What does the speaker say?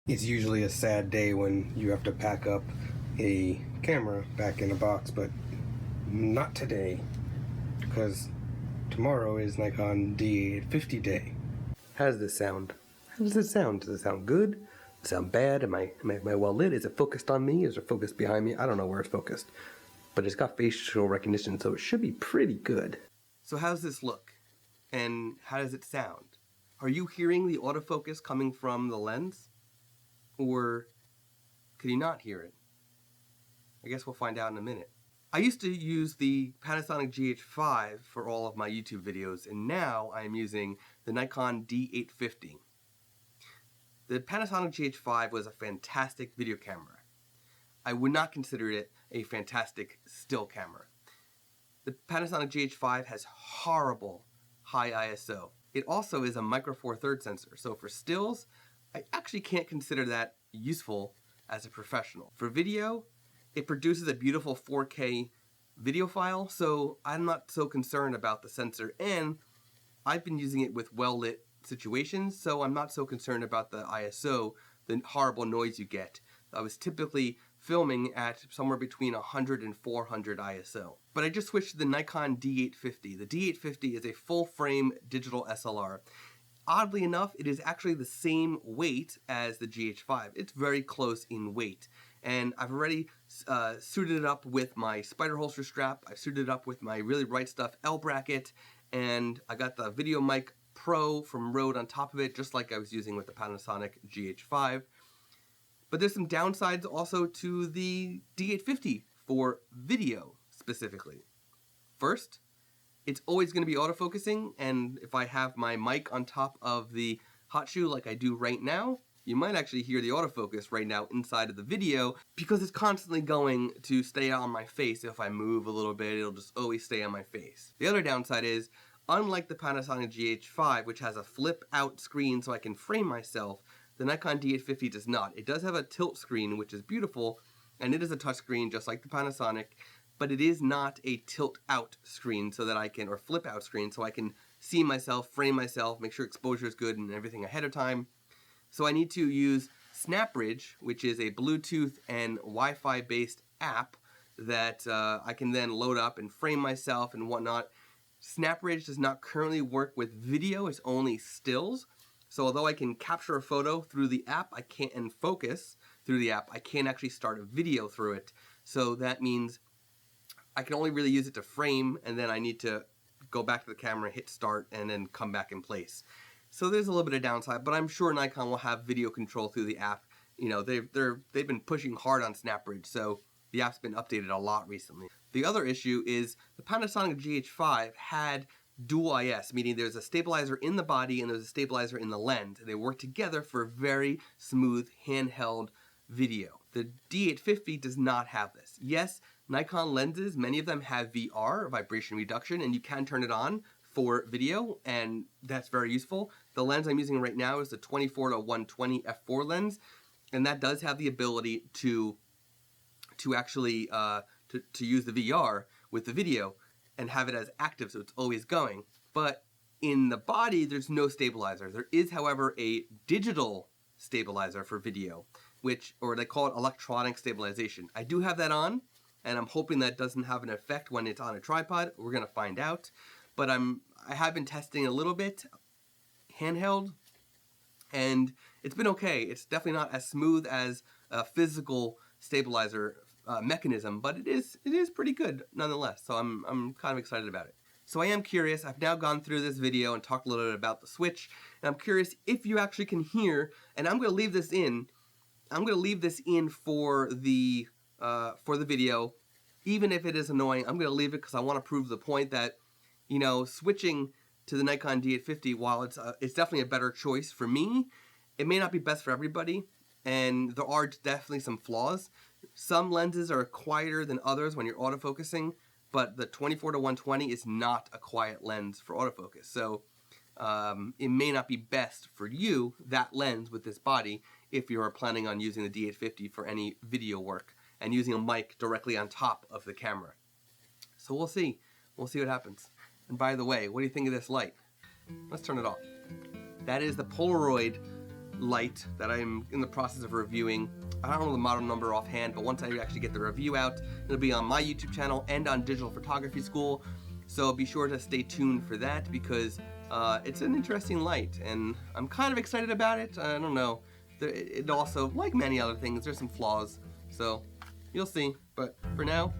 It's usually a sad day when you have to pack up a camera back in a box, but not today, because tomorrow is Nikon D850 day. How does this sound? How does it sound? Does it sound good? Does it sound bad? Am I well lit? Is it focused on me? Is it focused behind me? I don't know where it's focused, but it's got facial recognition, so it should be pretty good. So how's this look? And how does it sound? Are you hearing the autofocus coming from the lens? Or could you not hear it? I guess we'll find out in a minute. I used to use the Panasonic GH5 for all of my YouTube videos, and now I'm using the Nikon D850. The Panasonic GH5 was a fantastic video camera. I would not consider it a fantastic still camera. The Panasonic GH5 has horrible high ISO. It also is a micro four thirds sensor, so for stills, I actually can't consider that useful as a professional. For video, it produces a beautiful 4K video file, so I'm not so concerned about the sensor, and I've been using it with well-lit situations, so I'm not so concerned about the ISO, the horrible noise you get. I was typically filming at somewhere between 100 and 400 ISO. But I just switched to the Nikon D850. The D850 is a full-frame digital SLR. Oddly enough, it is actually the same weight as the GH5. It's very close in weight. And I've already suited it up with my spider holster strap. I've suited it up with my Really Bright Stuff L bracket. And I got the Video Mic Pro from Rode on top of it, just like I was using with the Panasonic GH5. But there's some downsides also to the D850 for video specifically. First, it's always going to be autofocusing, and if I have my mic on top of the hot shoe like I do right now, you might actually hear the autofocus right now inside of the video because it's constantly going to stay on my face. If I move a little bit, it'll just always stay on my face. The other downside is, unlike the Panasonic GH5, which has a flip out screen so I can frame myself, the Nikon D850 does not. It does have a tilt screen, which is beautiful, and it is a touchscreen just like the Panasonic, but it is not a tilt-out screen so that I can, or flip-out screen, so I can see myself, frame myself, make sure exposure is good and everything ahead of time. So I need to use SnapBridge, which is a Bluetooth and Wi-Fi based app that I can then load up and frame myself and whatnot. SnapBridge does not currently work with video, it's only stills. So although I can capture a photo through the app, I can't, and focus through the app, I can't actually start a video through it. So that means I can only really use it to frame, and then I need to go back to the camera, hit start, and then come back in place. So there's a little bit of downside, but I'm sure Nikon will have video control through the app. You know, they've been pushing hard on SnapBridge, so the app's been updated a lot recently. The other issue is the Panasonic GH5 had dual IS, meaning there's a stabilizer in the body and there's a stabilizer in the lens. They work together for very smooth handheld video. The D850 does not have this. Yes, Nikon lenses, many of them have VR, vibration reduction, and you can turn it on for video, and that's very useful. The lens I'm using right now is the 24-120 f4 lens, and that does have the ability to actually to use the VR with the video and have it as active, so it's always going. But in the body, there's no stabilizer. There is, however, a digital stabilizer for video, or they call it electronic stabilization. I do have that on, and I'm hoping that doesn't have an effect when it's on a tripod. We're gonna find out. But I have been testing a little bit handheld, and it's been okay. It's definitely not as smooth as a physical stabilizer mechanism, but it is pretty good nonetheless. So I'm kind of excited about it. So I am curious. I've now gone through this video and talked a little bit about the switch, and I'm curious if you actually can hear. And I'm going to leave this in. I'm going to leave this in for the video, even if it is annoying. I'm going to leave it because I want to prove the point that, you know, switching to the Nikon D850, while it's definitely a better choice for me, it may not be best for everybody, and there are definitely some flaws. Some lenses are quieter than others when you're autofocusing, but the 24-120 is not a quiet lens for autofocus. So it may not be best for you, that lens with this body, if you're planning on using the D850 for any video work and using a mic directly on top of the camera. So we'll see. We'll see what happens. And by the way, what do you think of this light? Let's turn it off. That is the Polaroid light that I'm in the process of reviewing. I don't know the model number offhand, but once I actually get the review out, it'll be on my YouTube channel and on Digital Photography School. So be sure to stay tuned for that, because it's an interesting light, and I'm kind of excited about it. I don't know. It also, like many other things, there's some flaws. So you'll see. But for now,